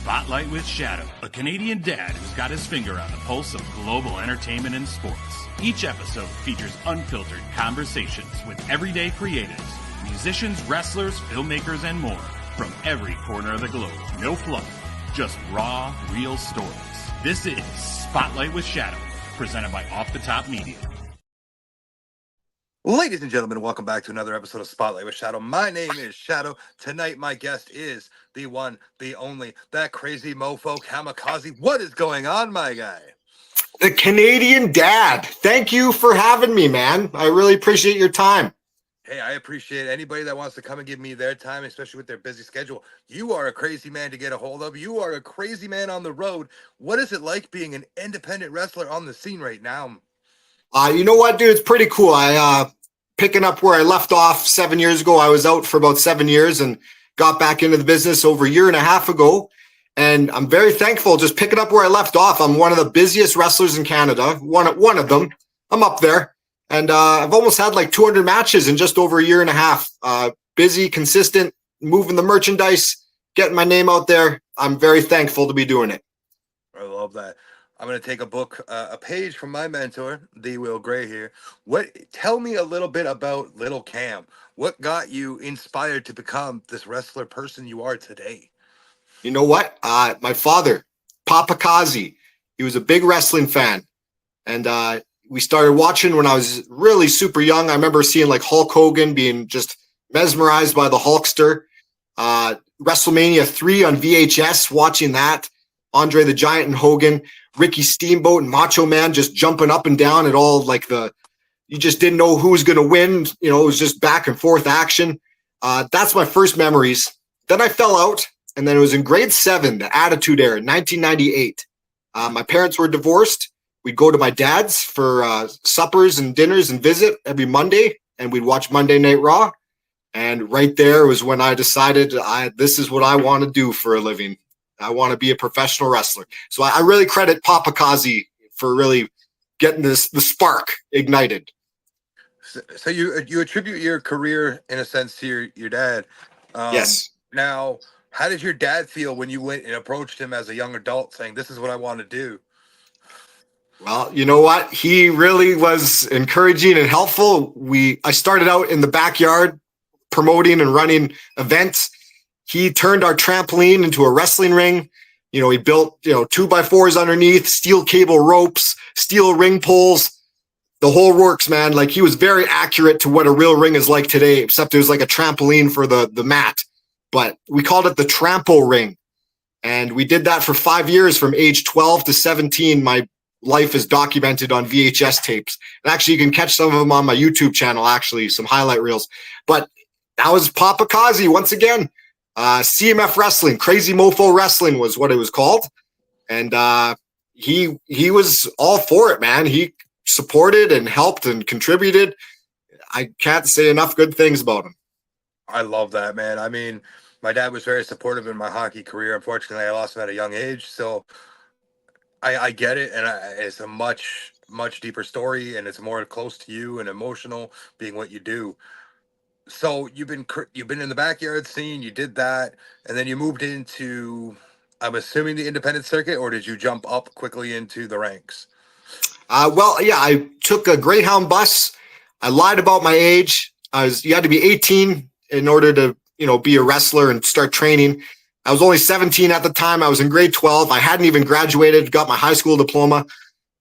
Spotlight with Shadow, a Canadian dad who's got his finger on the pulse of global entertainment and sports. Each episode features unfiltered conversations with everyday creatives, musicians, wrestlers, filmmakers, and more from every corner of the globe. No fluff, just raw, real stories. This is Spotlight with Shadow, presented by Off the Top Media. Ladies and gentlemen, welcome back to another episode of Spotlight with Shadow. My name is Shadow. Tonight, my guest is the one, the only, that crazy mofo, Camikaze. What is going on, my guy? The Canadian dad. Thank you for having me, man. I really appreciate your time. Hey, I appreciate anybody that wants to come and give me their time, especially with their busy schedule. You are a crazy man to get a hold of. You are a crazy man on the road. What is it like being an independent wrestler on the scene right now? You know what, dude? It's pretty cool. Picking up where I left off 7 years ago. I was out for about 7 years and got back into the business over a year and a half ago. And I'm very thankful just picking up where I left off. I'm one of the busiest wrestlers in Canada. One of them. I'm up there. And I've almost had like 200 matches in just over a year and a half. Busy, consistent, moving the merchandise, getting my name out there. I'm very thankful to be doing it. I love that. I'm going to take a page from my mentor, the Will Gray here. Tell me a little bit about Little Cam. What got you inspired to become this wrestler person you are today? You know what? My father, Papa Kazi, he was a big wrestling fan. And we started watching when I was really super young. I remember seeing like Hulk Hogan, being just mesmerized by the Hulkster. WrestleMania 3 on VHS, watching that. Andre the Giant and Hogan, Ricky Steamboat and Macho Man just jumping up and down at all, like you just didn't know who was going to win. You know, it was just back and forth action. That's my first memories. Then I fell out, and then it was in grade 7, the Attitude Era, 1998. My parents were divorced. We'd go to my dad's for suppers and dinners and visit every Monday, and we'd watch Monday Night Raw. And right there was when I decided this is what I want to do for a living. I want to be a professional wrestler. So I really credit Papa Kazi for really getting the spark ignited. So you attribute your career, in a sense, to your dad. Yes. Now, how did your dad feel when you went and approached him as a young adult saying, this is what I want to do? Well, you know what? He really was encouraging and helpful. I started out in the backyard promoting and running events. He turned our trampoline into a wrestling ring. You know, he built, 2x4s underneath, steel cable ropes, steel ring poles, the whole works, man. Like, he was very accurate to what a real ring is like today, except it was like a trampoline for the mat. But we called it the trampo ring. And we did that for 5 years from age 12 to 17. My life is documented on VHS tapes. And actually, you can catch some of them on my YouTube channel, actually, some highlight reels. But that was Papa Kazi once again. CMF Wrestling, Crazy Mofo Wrestling was what it was called. And he was all for it, man. He supported and helped and contributed. I can't say enough good things about him. I love that, man. I mean, my dad was very supportive in my hockey career. Unfortunately, I lost him at a young age. So I get it. And it's a much, much deeper story. And it's more close to you and emotional being what you do. So you've been in the backyard scene, you did that, and then you moved into, I'm assuming, the independent circuit, or did you jump up quickly into the ranks? Well, yeah, I took a Greyhound bus. I lied about my age. You had to be 18 in order to, be a wrestler and start training. I was only 17 at the time. I was in grade 12. I hadn't even graduated, got my high school diploma.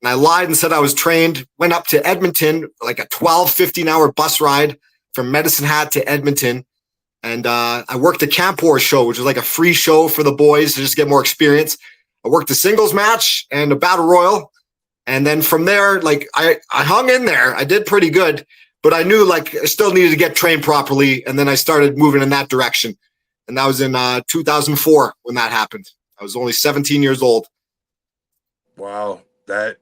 And I lied and said I was trained, went up to Edmonton, like a 15-hour bus ride from Medicine Hat to Edmonton. And I worked a Camp War show, which was like a free show for the boys to just get more experience. I worked a singles match and a battle royal. And then from there, like I hung in there. I did pretty good, but I knew like I still needed to get trained properly. And then I started moving in that direction. And that was in 2004 when that happened. I was only 17 years old. Wow. That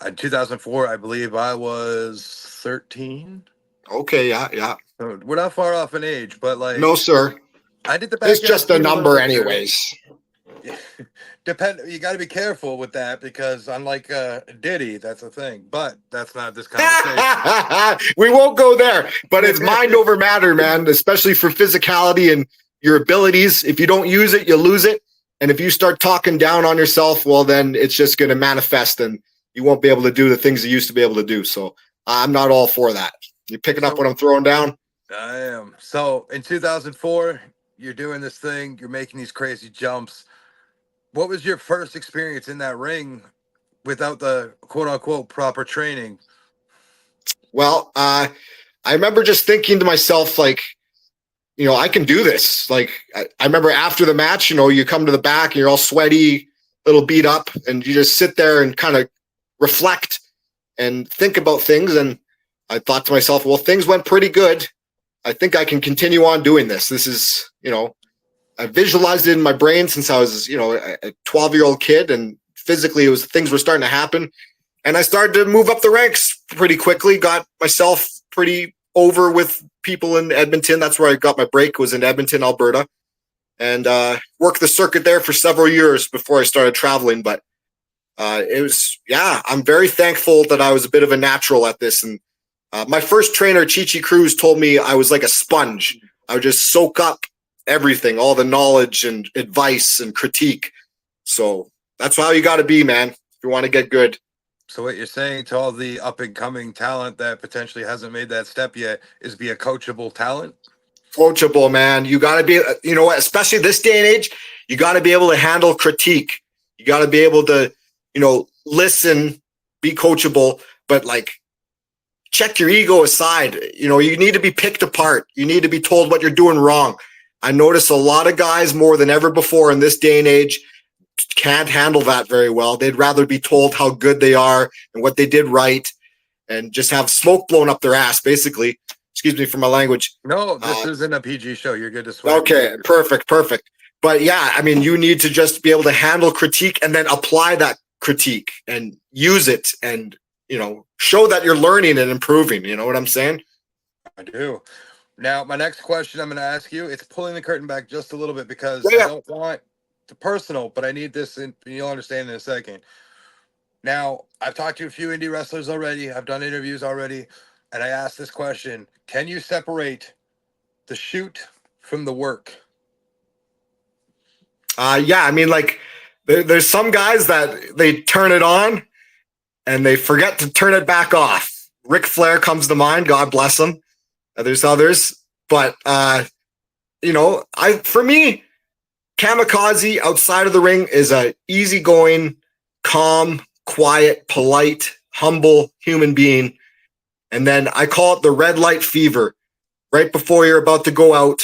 in 2004, I believe I was 13. Okay, yeah. We're not far off in age, but like, no, sir. I did the. It's just a number, anyways. You got to be careful with that because unlike Diddy, that's a thing. But that's not this conversation. We won't go there. But it's mind over matter, man. Especially for physicality and your abilities. If you don't use it, you lose it. And if you start talking down on yourself, well, then it's just going to manifest and you won't be able to do the things you used to be able to do. So I'm not all for that. You picking up what I'm throwing down? I am. So in 2004, you're doing this thing, you're making these crazy jumps. What was your first experience in that ring without the quote unquote proper training? Well, I remember just thinking to myself, like, I can do this. Like, I remember after the match, you come to the back and you're all sweaty, little beat up, and you just sit there and kind of reflect and think about things. And I thought to myself, well, things went pretty good. I think I can continue on doing this. This is, I visualized it in my brain since I was, a 12-year-old kid, and physically things were starting to happen. And I started to move up the ranks pretty quickly, got myself pretty over with people in Edmonton. That's where I got my break, was in Edmonton, Alberta, and worked the circuit there for several years before I started traveling. But I'm very thankful that I was a bit of a natural at this. And my first trainer, Chichi Cruz, told me I was like a sponge. I would just soak up everything, all the knowledge and advice and critique. So that's how you got to be, man, if you want to get good. So what you're saying to all the up and coming talent that potentially hasn't made that step yet is be a coachable talent? Coachable, man. You got to be, especially this day and age, you got to be able to handle critique. You got to be able to, listen, be coachable, but like check your ego aside. You need to be picked apart. You need to be told what you're doing wrong. I notice a lot of guys more than ever before in this day and age can't handle that very well. They'd rather be told how good they are and what they did right and just have smoke blown up their ass, basically. Excuse me for my language. No, this isn't a PG show. You're good to swear. Okay, perfect. But yeah, I mean, you need to just be able to handle critique and then apply that critique and use it and, show that you're learning and improving. You know what I'm saying? I do. Now, my next question I'm going to ask you, it's pulling the curtain back just a little bit because Yeah. I don't want to personal, but I need this, and you'll understand in a second. Now, I've talked to a few indie wrestlers already. I've done interviews already, and I asked this question: can you separate the shoot from the work? Yeah, I mean, like, there's some guys that they turn it on and they forget to turn it back off. Ric Flair comes to mind, God bless him. There's others, but for me, Camikaze outside of the ring is a easygoing, calm, quiet, polite, humble human being. And then I call it the red light fever. Right before you're about to go out,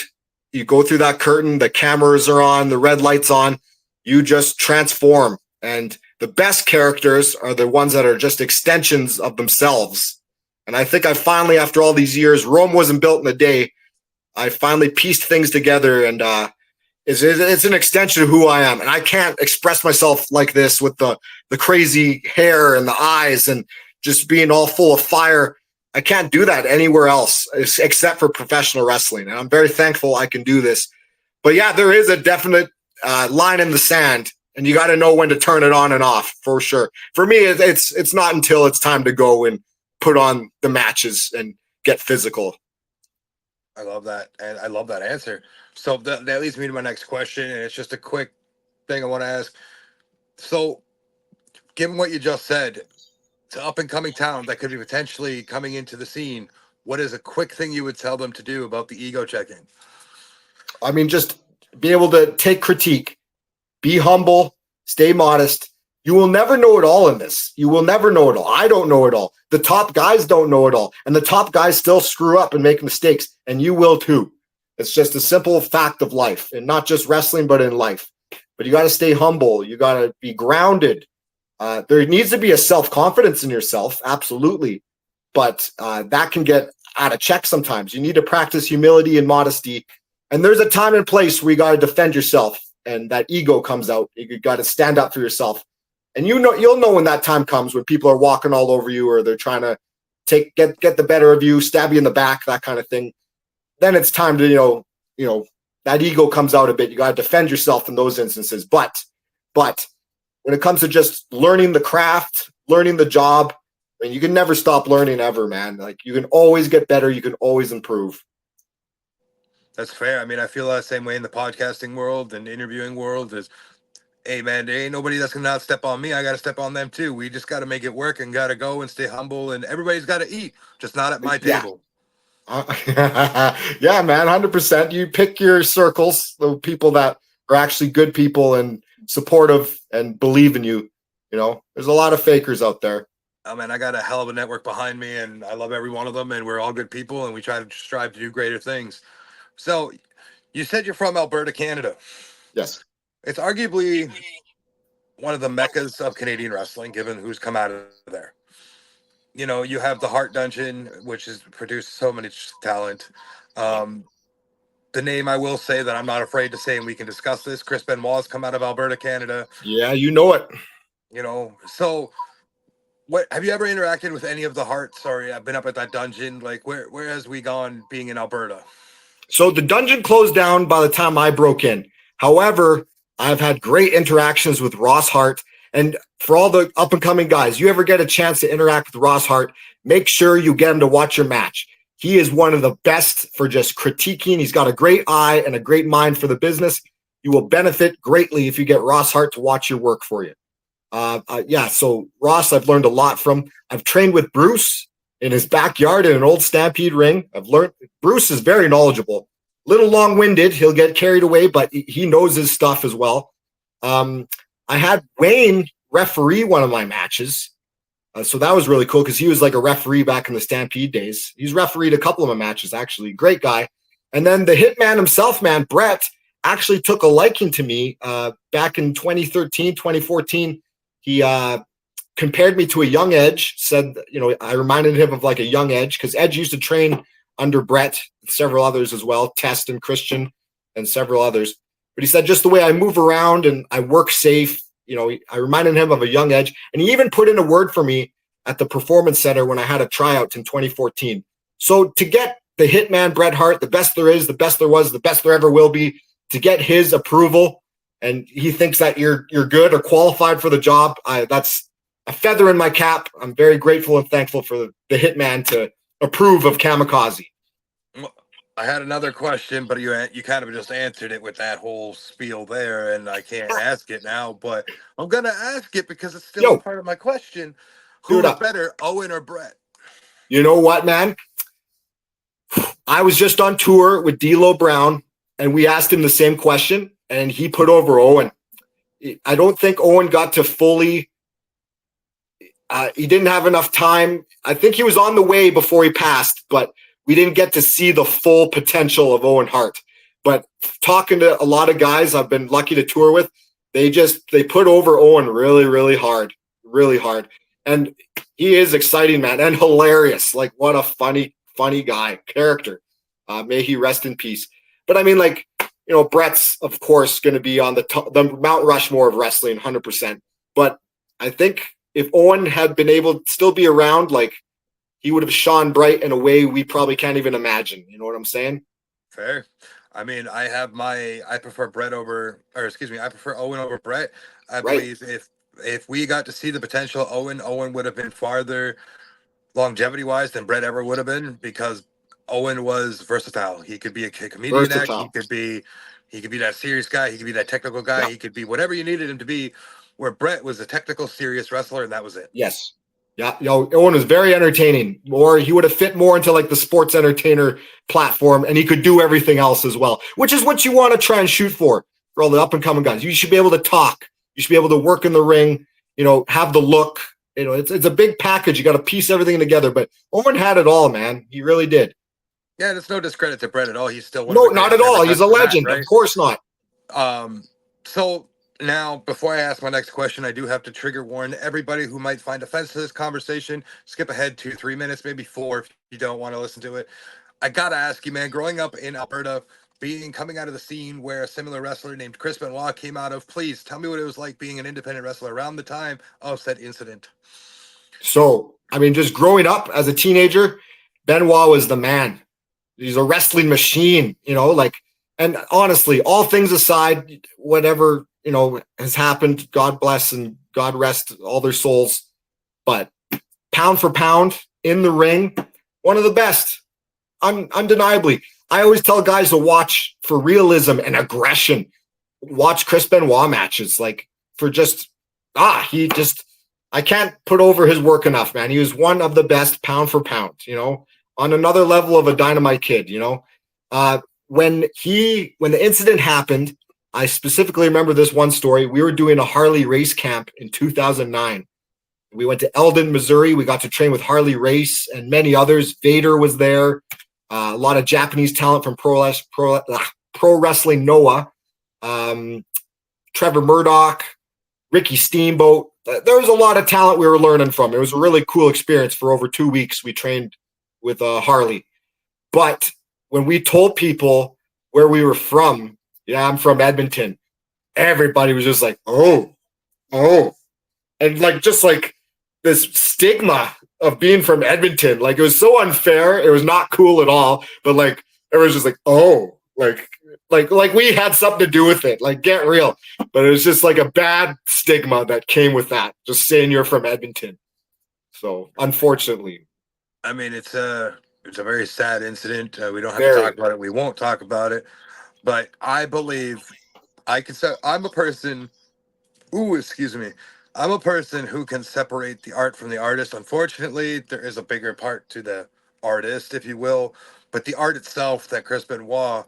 you go through that curtain, the cameras are on, the red light's on, you just transform. And the best characters are the ones that are just extensions of themselves. And I think I finally, after all these years, Rome wasn't built in a day. I finally pieced things together, and it's an extension of who I am. And I can't express myself like this with the crazy hair and the eyes and just being all full of fire. I can't do that anywhere else except for professional wrestling. And I'm very thankful I can do this. But yeah, there is a definite line in the sand, and you got to know when to turn it on and off, for sure. For me, it's not until it's time to go and put on the matches and get physical. I love that. And I love that answer. So that leads me to my next question. And it's just a quick thing I want to ask. So given what you just said, to up and coming talent that could be potentially coming into the scene, what is a quick thing you would tell them to do about the ego checking? I mean, just be able to take critique, be humble, stay modest. You will never know it all in this. You will never know it all. I don't know it all. The top guys don't know it all. And the top guys still screw up and make mistakes. And you will too. It's just a simple fact of life. And not just wrestling, but in life. But you got to stay humble. You got to be grounded. There needs to be a self-confidence in yourself. Absolutely. But that can get out of check sometimes. You need to practice humility and modesty. And there's a time and place where you got to defend yourself. And that ego comes out. You got to stand up for yourself. And you'll know when that time comes, when people are walking all over you or they're trying to get the better of you, stab you in the back, that kind of thing. Then it's time to, that ego comes out a bit. You got to defend yourself in those instances. But when it comes to just learning the craft, learning the job, I mean, you can never stop learning ever, man. Like, you can always get better. You can always improve. That's fair. I mean, I feel that same way in the podcasting world and interviewing world. Is hey man, there ain't nobody that's gonna not step on me. I gotta step on them too. We just gotta make it work and gotta go and stay humble. And everybody's gotta eat, just not at my Yeah. table. Yeah, man, 100%. You pick your circles, the people that are actually good people and supportive and believe in you. You know, there's a lot of fakers out there. Oh man, I got a hell of a network behind me, and I love every one of them. And we're all good people, and we try to strive to do greater things. So, you said you're from Alberta, Canada. Yes. It's arguably one of the meccas of Canadian wrestling, given who's come out of there. You know, you have the Heart Dungeon, which has produced so much talent. Um, the name I will say that I'm not afraid to say, and we can discuss this. Chris Benoit has come out of Alberta, Canada. Yeah, you know it. You know, so what have you ever interacted with any of the Hearts? Sorry, I've been up at that dungeon. Like, where has we gone being in Alberta? So the dungeon closed down by the time I broke in. However, I've had great interactions with Ross Hart. And for all the up and coming guys, you ever get a chance to interact with Ross Hart, make sure you get him to watch your match. He is one of the best for just critiquing. He's got a great eye and a great mind for the business. You will benefit greatly if you get Ross Hart to watch your work for you. Yeah, so Ross, I've learned a lot from. I've trained with Bruce in his backyard in an old Stampede ring. I've learned Bruce is very knowledgeable. Little long-winded, he'll get carried away, but he knows his stuff as well. I had Wayne referee one of my matches, so that was really cool because he was like a referee back in the Stampede days. He's refereed a couple of my matches, actually. Great guy. And then the hitman himself, man, Brett, actually took a liking to me back in 2013, 2014. He compared me to a young Edge, said, you know, I reminded him of like a young Edge because Edge used to train under Brett, several others as well, Test and Christian and several others. But he said just the way I move around and I work safe, you know, I reminded him of a young Edge. And he even put in a word for me at the Performance Center when I had a tryout in 2014. So to get the hitman Bret Hart, the best there is, the best there was, the best there ever will be, to get his approval, and he thinks that you're good or qualified for the job, that's a feather in my cap. I'm very grateful and thankful for the hitman to approve of Camikaze. I had another question, but you kind of just answered it with that whole spiel there, and I can't ask it now, but I'm gonna ask it because it's still a part of my question. Who is better, Owen or Brett? You know what, man? I was just on tour with D'Lo Brown, and we asked him the same question, and he put over Owen. I don't think Owen got to fully. He didn't have enough time. I think he was on the way before he passed, but we didn't get to see the full potential of Owen Hart. But talking to a lot of guys I've been lucky to tour with, they put over Owen really, really hard. And he is exciting, man, and hilarious. Like, what a funny guy, character. May he rest in peace. But I mean, like, you know, Brett's, of course, going to be on the Mount Rushmore of wrestling, 100%. But I think if Owen had been able to still be around, like, he would have shone bright in a way we probably can't even imagine. You know what I'm saying? Fair. I mean, I prefer I prefer Owen over Brett. I believe if we got to see the potential Owen would have been farther longevity wise than Brett ever would have been, because Owen was versatile. He could be a comedian act. He could be that serious guy. He could be that technical guy. Yeah. He could be whatever you needed him to be, where Brett was a technical, serious wrestler, and that was it. Yes. Yeah, Owen was very entertaining. Or he would have fit more into like the sports entertainer platform, and he could do everything else as well, which is what you want to try and shoot for all the up and coming guys. You should be able to talk. You should be able to work in the ring. You know, have the look. You know, it's a big package. You got to piece everything together. But Owen had it all, man. He really did. Yeah, it's no discredit to Brett at all. He's still not at all. He's a legend. Right? Of course not. So. Now, before I ask my next question, I do have to trigger warn everybody who might find offense to this conversation. Skip ahead 2-3 minutes, maybe 4 if you don't want to listen to it. I got to ask you, man, growing up in Alberta, coming out of the scene where a similar wrestler named Chris Benoit came out of, please tell me what it was like being an independent wrestler around the time of said incident. So, I mean, just growing up as a teenager, Benoit was the man. He's a wrestling machine, you know, like, and honestly, all things aside, whatever, you know, has happened, God bless and God rest all their souls. But pound for pound in the ring, one of the best, undeniably. I always tell guys to watch for realism and aggression. Watch Chris Benoit matches. Like, for just I can't put over his work enough, man. He was one of the best pound for pound, on another level of a Dynamite Kid, when the incident happened, I specifically remember this one story. We were doing a Harley race camp in 2009. We went to Eldon, Missouri. We got to train with Harley Race and many others. Vader was there. A lot of Japanese talent from Pro Wrestling Noah. Trevor Murdoch, Ricky Steamboat. There was a lot of talent we were learning from. It was a really cool experience. For over 2 weeks, we trained with Harley. But when we told people where we were from, I'm from Edmonton, everybody was just like, oh. And just this stigma of being from Edmonton, it was so unfair. It was not cool at all. But it was just like, oh, like we had something to do with it. Get real. But it was just a bad stigma that came with that. Just saying you're from Edmonton. So unfortunately, I mean, it's a very sad incident. We don't have to talk about it. We won't talk about it. But I believe I'm a person. Ooh, excuse me. I'm a person who can separate the art from the artist. Unfortunately, there is a bigger part to the artist, if you will. But the art itself that Chris Benoit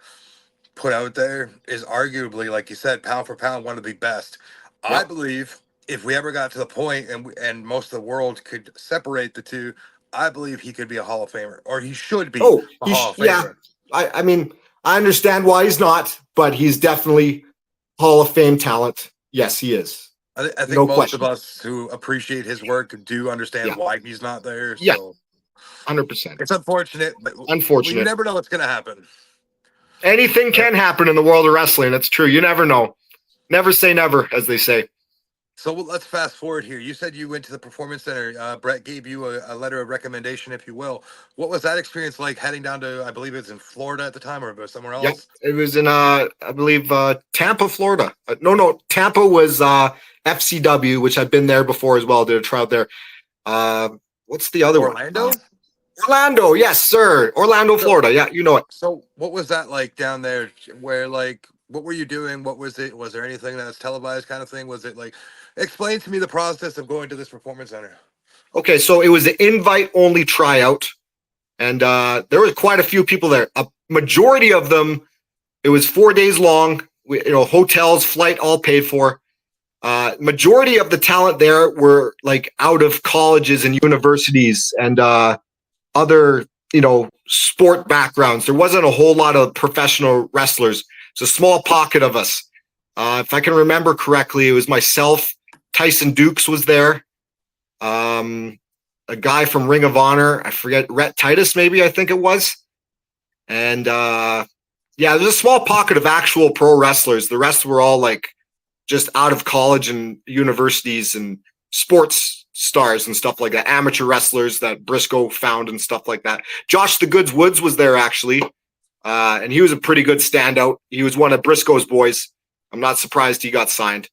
put out there is arguably, like you said, pound for pound, one of the best. Yep. I believe if we ever got to the point and most of the world could separate the two, I believe he could be a Hall of Famer, or he should be a Hall of Famer. Yeah, I mean, I understand why he's not, but he's definitely Hall of Fame talent. Yes, he is. I think most of us who appreciate his work do understand why he's not there. Yeah, so 100%. It's unfortunate, but unfortunate. You never know what's going to happen. Anything can happen in the world of wrestling. That's true. You never know. Never say never, as they say. So let's fast forward here. You said you went to the Performance Center. Brett gave you a letter of recommendation, if you will. What was that experience like heading down to, I believe it was in Florida at the time, or somewhere else? Yep. It was in, I believe, Tampa, Florida. No, Tampa was FCW, which I've been there before as well. Did a trial there. What's the other one? Orlando, yes, sir. Orlando, Florida. Yeah, you know it. So what was that like down there? Where what were you doing? What was it? Was there anything that's televised kind of thing? Was it explain to me the process of going to this Performance Center. Okay, so it was an invite-only tryout, and there were quite a few people there. A majority of them, it was 4 days long. Hotels, flight, all paid for. Majority of the talent there were out of colleges and universities and other, sport backgrounds. There wasn't a whole lot of professional wrestlers. It's a small pocket of us. If I can remember correctly, it was myself. Tyson Dukes was there. A guy from Ring of Honor. I forget, Rhett Titus, maybe, I think it was. And there's a small pocket of actual pro wrestlers. The rest were all just out of college and universities and sports stars and stuff like that. Amateur wrestlers that Briscoe found and stuff like that. Josh the Goods Woods was there, actually. And he was a pretty good standout. He was one of Briscoe's boys. I'm not surprised he got signed.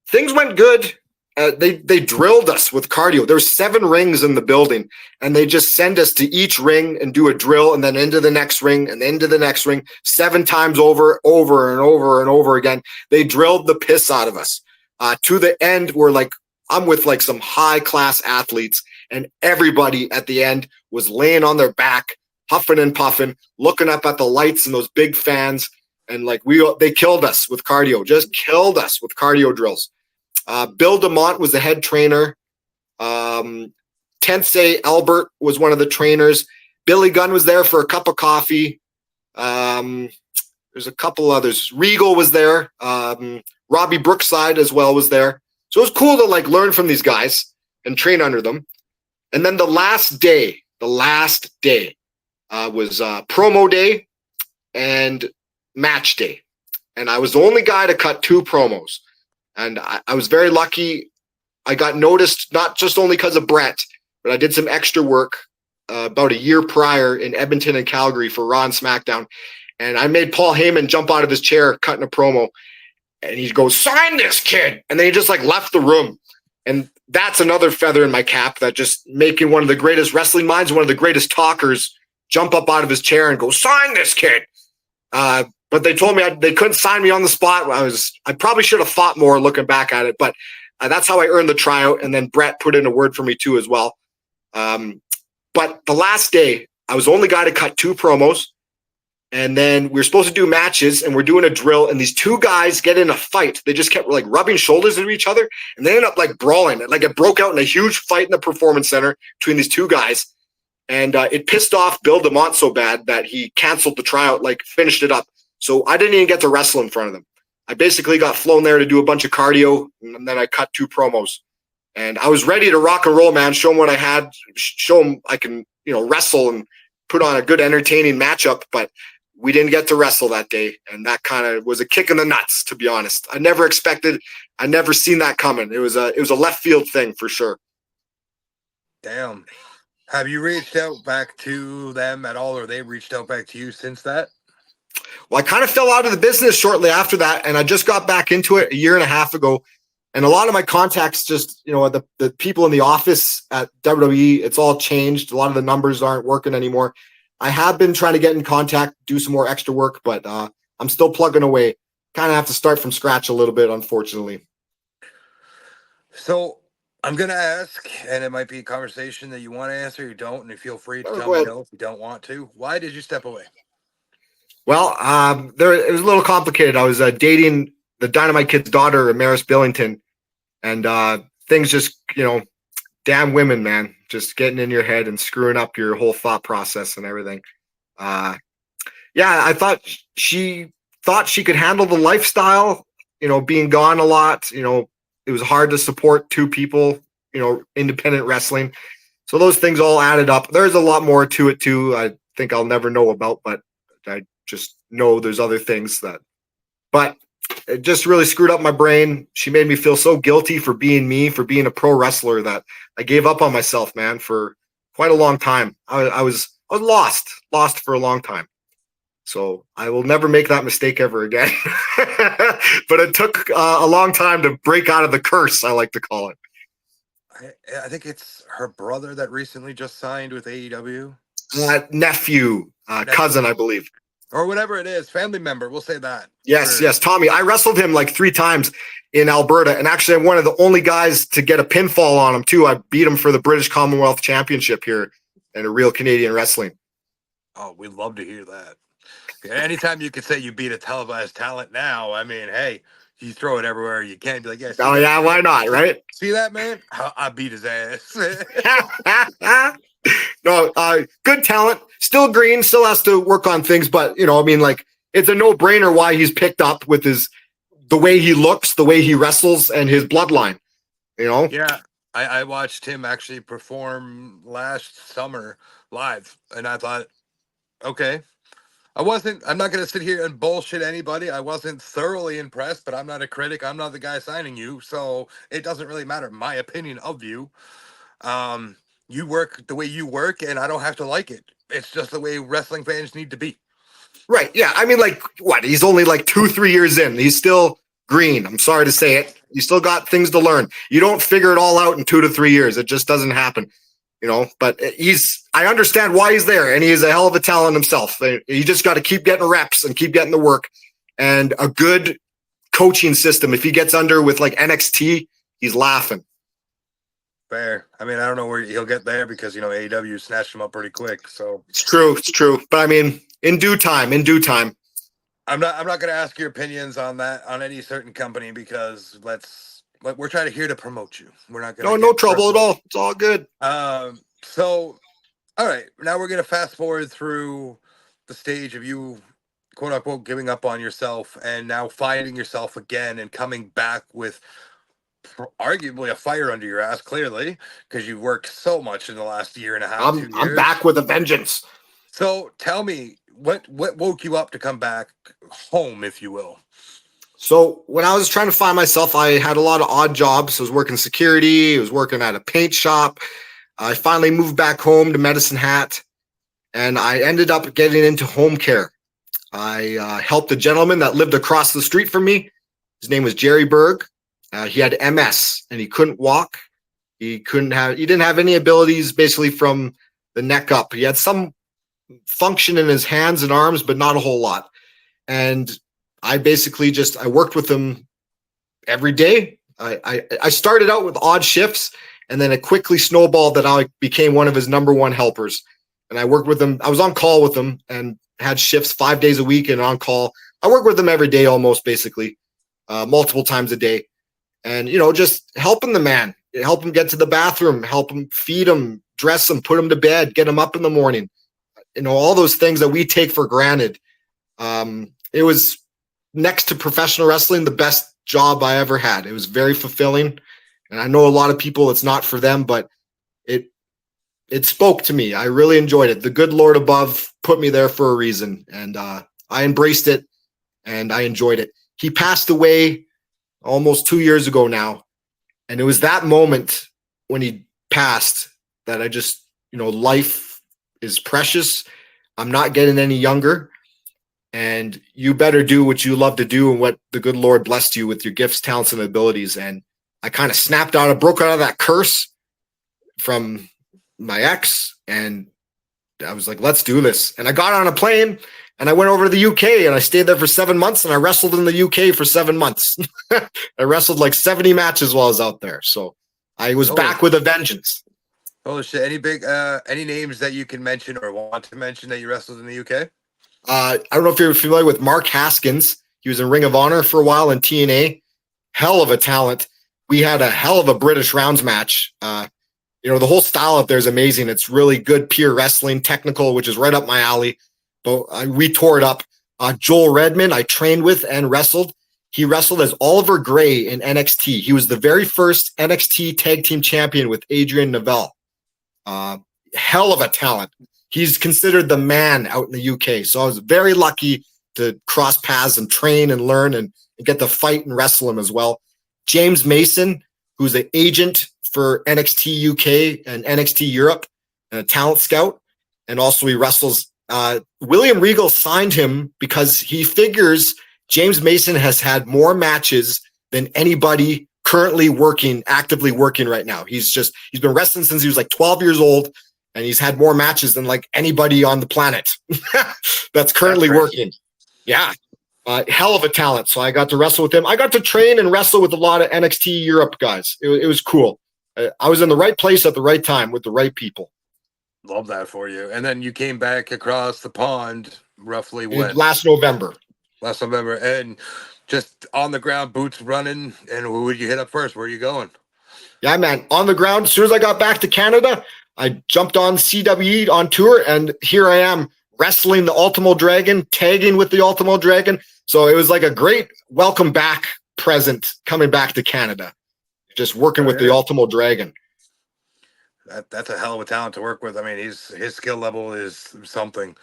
Things went good. They drilled us with cardio. There's 7 rings in the building, and they just send us to each ring and do a drill, and then into the next ring and into the next ring 7 times over and over again. They drilled the piss out of us. To the end, I'm with some high class athletes, and everybody at the end was laying on their back, huffing and puffing, looking up at the lights and those big fans. And they killed us with cardio, just killed us with cardio drills. Bill DeMont was the head trainer. Tensei Albert was one of the trainers. Billy Gunn was there for a cup of coffee. There's a couple others. Regal was there. Robbie Brookside as well was there. So it was cool to learn from these guys and train under them. And then the last day was promo day and match day. And I was the only guy to cut 2 promos. And I was very lucky. I got noticed not just only because of Brett, but I did some extra work about a year prior in Edmonton and Calgary for Raw and SmackDown. And I made Paul Heyman jump out of his chair cutting a promo. And he goes, "Sign this kid." And then he just left the room. And that's another feather in my cap, that just making one of the greatest wrestling minds, one of the greatest talkers, jump up out of his chair and go, "Sign this kid." but they told me they couldn't sign me on the spot. I probably should have fought more looking back at it, but that's how I earned the tryout. And then Brett put in a word for me too as well. But the last day, I was the only guy to cut 2 promos. And then we were supposed to do matches, and we're doing a drill, and these 2 guys get in a fight. They just kept like rubbing shoulders into each other, and they ended up like brawling. Like it broke out in a huge fight in the performance center between these 2 guys. And it pissed off Bill DeMont so bad that he canceled the tryout, like finished it up. So I didn't even get to wrestle in front of them. I basically got flown there to do a bunch of cardio, and then I cut 2 promos. And I was ready to rock and roll, man, show them what I had, show them I can, wrestle and put on a good entertaining matchup. But we didn't get to wrestle that day, and that kind of was a kick in the nuts, to be honest. I never seen that coming. It was a left field thing for sure. Damn. Have you reached out back to them at all, or they reached out back to you since that? Well, I kind of fell out of the business shortly after that, and I just got back into it a year and a half ago. And a lot of my contacts just, the people in the office at WWE, it's all changed. A lot of the numbers aren't working anymore. I have been trying to get in contact, do some more extra work, but I'm still plugging away. Kind of have to start from scratch a little bit, unfortunately. So I'm going to ask, and it might be a conversation that you want to answer, you don't, and you feel free to tell me no if you don't want to. Why did you step away? Well, it was a little complicated. I was dating the Dynamite Kid's daughter, Maris Billington, and things just, damn women, man, just getting in your head and screwing up your whole thought process and everything. I thought she could handle the lifestyle, being gone a lot. It was hard to support 2 people, independent wrestling. So those things all added up. There's a lot more to it too. I think I'll never know about, but I just know there's other things but it just really screwed up my brain. She made me feel so guilty for being me, for being a pro wrestler, that I gave up on myself, man, for quite a long time. I was lost for a long time. So I will never make that mistake ever again. But it took a long time to break out of the curse, I like to call it. I think it's her brother that recently just signed with AEW. Nephew, cousin, I believe. Or whatever it is, family member, we'll say that. Yes, Tommy. I wrestled him like 3 times in Alberta, and actually I'm one of the only guys to get a pinfall on him too. I beat him for the British Commonwealth Championship here in a real Canadian wrestling. Oh, we'd love to hear that. Anytime you could say you beat a televised talent now, I mean, hey, you throw it everywhere you can. Be like, yeah. Oh, yeah, why not, right? See that, man? I beat his ass. No, good talent. Still green, still has to work on things, but it's a no-brainer why he's picked up with the way he looks, the way he wrestles, and his bloodline. Yeah, I watched him actually perform last summer live, and I thought, okay, I'm not going to sit here and bullshit anybody. I wasn't thoroughly impressed, but I'm not a critic. I'm not the guy signing you, so it doesn't really matter my opinion of you. You work the way you work, and I don't have to like it. It's just the way wrestling fans need to be. Right. Yeah. I mean, he's only 2-3 years in. He's still green. I'm sorry to say it. You still got things to learn. You don't figure it all out in 2 to 3 years. It just doesn't happen, but I understand why he's there, and he is a hell of a talent himself. You just got to keep getting reps and keep getting the work, and a good coaching system. If he gets under with NXT, he's laughing. Fair. I mean, I don't know where he'll get there because, AEW snatched him up pretty quick. So it's true. But I mean, in due time. I'm not going to ask your opinions on that, on any certain company, because we're trying to here to promote you. We're not going to. No trouble at all. It's all good. So, all right, now we're going to fast forward through the stage of you, quote unquote, giving up on yourself and now finding yourself again and coming back with arguably a fire under your ass, clearly, because you've worked so much in the last year and a half. I'm back with a vengeance. So tell me, what woke you up to come back home, if you will? So when I was trying to find myself, I had a lot of odd jobs. I was working security. I was working at a paint shop. I finally moved back home to Medicine Hat, and I ended up getting into home care. I helped a gentleman that lived across the street from me. His name was Jerry Berg. He had MS and he couldn't walk. He didn't have any abilities basically from the neck up. He had some function in his hands and arms, but not a whole lot. And I basically I worked with him every day. I started out with odd shifts, and then it quickly snowballed that I became one of his number one helpers. And I worked with him. I was on call with him and had shifts 5 days a week and on call. I worked with him every day, almost basically, multiple times a day. And, just helping the man, help him get to the bathroom, help him feed him, dress him, put him to bed, get him up in the morning. All those things that we take for granted. It was, next to professional wrestling, the best job I ever had. It was very fulfilling. And I know a lot of people, it's not for them, but it spoke to me. I really enjoyed it. The good Lord above put me there for a reason. And I embraced it and I enjoyed it. He passed away almost 2 years ago now. And it was that moment when he passed that I just, life is precious. I'm not getting any younger. And you better do what you love to do and what the good Lord blessed you with your gifts, talents, and abilities. And I kind of broke out of that curse from my ex. And I was like, let's do this. And I got on a plane and I went over to the UK and I stayed there for 7 months and I wrestled in the UK for 7 months. I wrestled like 70 matches while I was out there. So I was back with a vengeance. Holy shit. Any names that you can mention or want to mention that you wrestled in the UK? I don't know if you're familiar with Mark Haskins. He was in Ring of Honor for a while in TNA. Hell of a talent. We had a hell of a British rounds match. The whole style out there is amazing. It's really good peer wrestling, technical, which is right up my alley. But we tore it up. Joel Redman, I trained with and wrestled. He wrestled as Oliver Gray in NXT. He was the very first NXT tag team champion with Adrian Neville. Hell of a talent. He's considered the man out in the UK. So I was very lucky to cross paths and train and learn and get to fight and wrestle him as well. James Mason, who's an agent for NXT UK and NXT Europe and a talent scout. And also he wrestles. William Regal signed him because he figures James Mason has had more matches than anybody currently actively working right now. He's been wrestling since he was like 12 years old. And he's had more matches than like anybody on the planet that's currently working. Yeah. Hell of a talent. So I got to wrestle with him. I got to train and wrestle with a lot of NXT Europe guys. It was cool. I was in the right place at the right time with the right people. Love that for you. And then you came back across the pond roughly when? Last November. And just on the ground, boots running. And who would you hit up first? Where are you going? Yeah, man. On the ground. As soon as I got back to Canada, I jumped on CWE on tour, and here I am wrestling the Ultimo Dragon, tagging with the Ultimo Dragon. So it was like a great welcome back present coming back to Canada, just working with the Ultimo Dragon. That's a hell of a talent to work with. I mean, his skill level is something.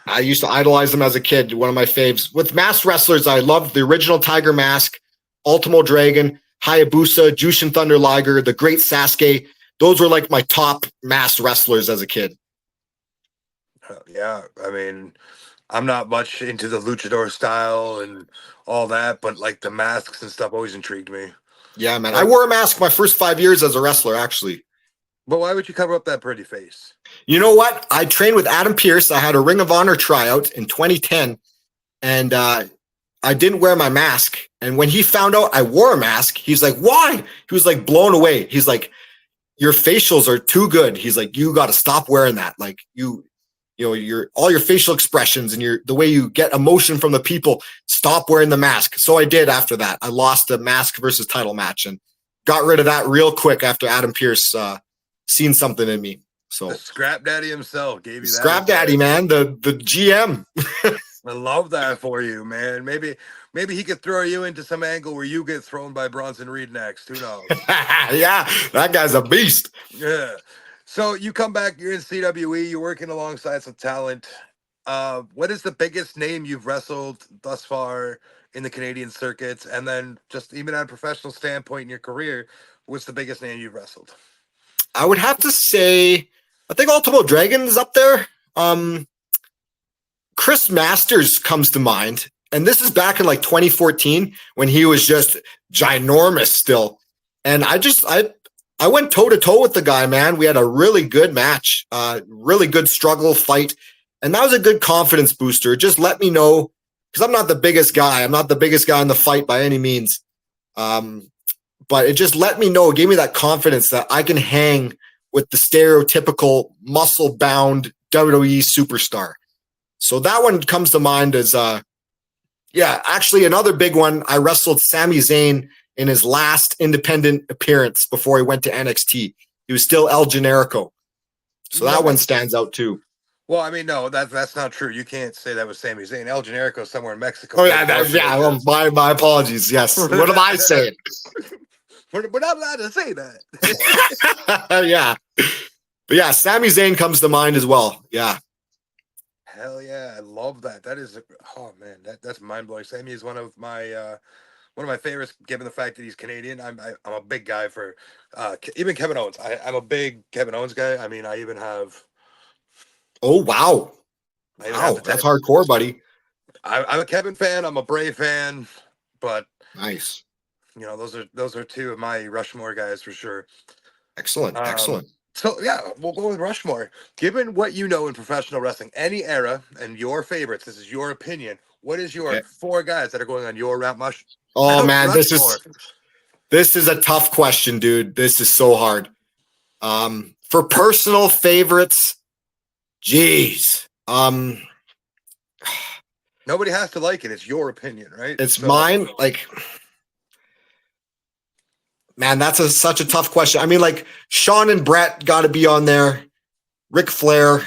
I used to idolize him as a kid. One of my faves. With masked wrestlers, I loved the original Tiger Mask, Ultimo Dragon, Hayabusa, Jushin Thunder Liger, the Great Sasuke. Those were like my top masked wrestlers as a kid. Yeah, I mean, I'm not much into the luchador style and all that, but like the masks and stuff always intrigued me. Yeah, man. I wore a mask my first 5 years as a wrestler, actually. But why would you cover up that pretty face? You know what? I trained with Adam Pearce. I had a Ring of Honor tryout in 2010, and I didn't wear my mask. And when he found out I wore a mask, he's like, why? He was like blown away. He's like, your facials are too good. He's like, you got to stop wearing that. Like all your facial expressions and the way you get emotion from the people, stop wearing the mask. So I did after that. I lost the mask versus title match and got rid of that real quick after Adam Pearce seen something in me. So the Scrap Daddy himself gave you that. Scrap Daddy, man, the GM. I love that for you, man. Maybe he could throw you into some angle where you get thrown by Bronson Reed next. Who knows? Yeah, that guy's a beast. Yeah. So you come back, you're in CWE, you're working alongside some talent. What is the biggest name you've wrestled thus far in the Canadian circuits? And then just even on a professional standpoint in your career, what's the biggest name you've wrestled? I would have to say, I think Ultimo Dragon is up there. Chris Masters comes to mind. And this is back in like 2014 when he was just ginormous still. And I went toe to toe with the guy, man. We had a really good match, really good struggle fight. And that was a good confidence booster. Just let me know because I'm not the biggest guy. I'm not the biggest guy in the fight by any means. But it just let me know, it gave me that confidence that I can hang with the stereotypical muscle-bound WWE superstar. So that one comes to mind as, actually another big one. I wrestled Sami Zayn in his last independent appearance before he went to NXT. He was still El Generico. So that one stands out too. Well, I mean, no, that's not true. You can't say that was Sami Zayn. El Generico somewhere in Mexico. Oh yeah, well, my apologies. Yes. What am I saying? We're not allowed to say that. Yeah. But yeah, Sami Zayn comes to mind as well. Yeah. Hell yeah, I love that. That is, oh man, that's mind blowing. Sami is one of my favorites, given the fact that he's Canadian. I'm a big guy for even Kevin Owens. I'm a big Kevin Owens guy. I mean, I even have. Oh wow, wow, that's hardcore, buddy. I'm a Kevin fan. I'm a Bray fan, but nice. You know, those are two of my Rushmore guys for sure. Excellent, excellent. So yeah, we'll go with Rushmore. Given what you know in professional wrestling, any era, and your favorites, this is your opinion. What is your 4 guys that are going on your Rushmore? Oh man, this is a tough question, dude. This is so hard. For personal favorites, geez. Nobody has to like it. It's your opinion, right? It's mine. Like, man, that's such a tough question. I mean, like, Sean and Brett got to be on there. Ric Flair.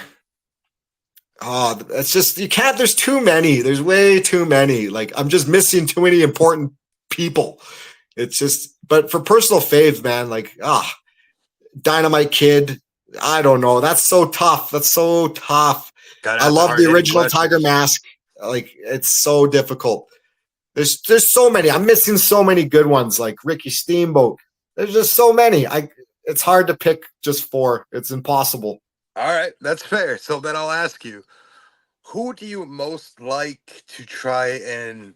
Oh, it's just, you can't, there's too many. There's way too many. Like, I'm just missing too many important people. It's just, but for personal faves, man, like, Dynamite Kid. I don't know. That's so tough. That's so tough. I love the original Tiger Mask. Like, it's so difficult. There's so many. I'm missing so many good ones, like Ricky Steamboat. There's just so many. It's hard to pick just 4. It's impossible. All right, that's fair. So then I'll ask you, who do you most like to try and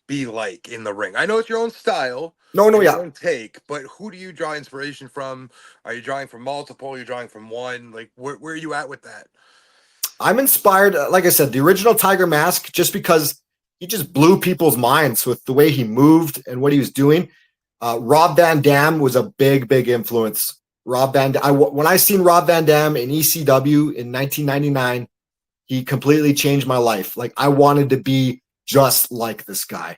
be like in the ring? I know it's your own style. Your own take, but who do you draw inspiration from? Are you drawing from multiple? Are you drawing from one? Like, where are you at with that? I'm inspired, like I said, the original Tiger Mask, just because he just blew people's minds with the way he moved and what he was doing. Rob Van Dam was a big, big influence. When I seen Rob Van Dam in ECW in 1999, he completely changed my life. Like, I wanted to be just like this guy.